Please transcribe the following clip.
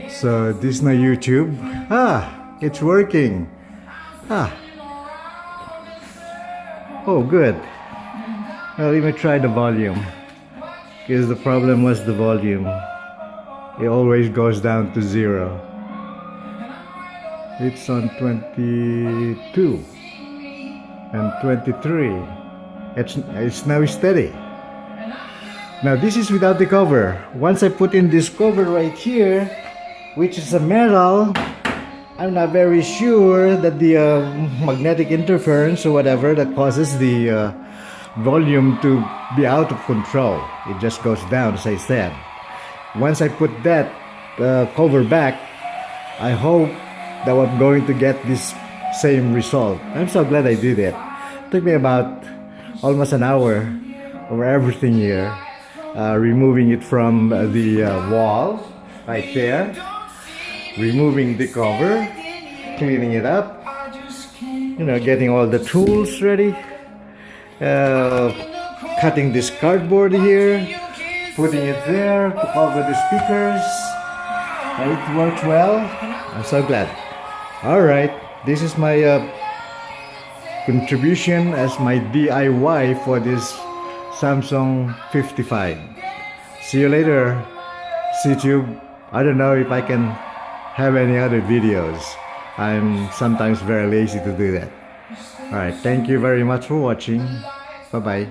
So this is my YouTube. It's working. Oh, good. Well, let me try the volume. Because the problem was the volume. It always goes down to 0. It's on 22 and 23. It's now steady. Now this is without the cover. Once I put in this cover right here, which is a metal, I'm not very sure that the magnetic interference or whatever that causes the volume to be out of control. It just goes down, as I said. Once I put that cover back, I hope that I'm going to get this same result. I'm so glad I did it. It took me about almost an hour over everything here. Removing it from the wall right there, removing the cover, cleaning it up, getting all the tools ready, cutting this cardboard here, putting it there to cover the speakers. It worked well. I'm so glad. Alright, this is my contribution as my DIY for this Samsung 55. See you later, YouTube. I don't know if I can have any other videos. I'm sometimes very lazy to do that. Alright, thank you very much for watching. Bye-bye.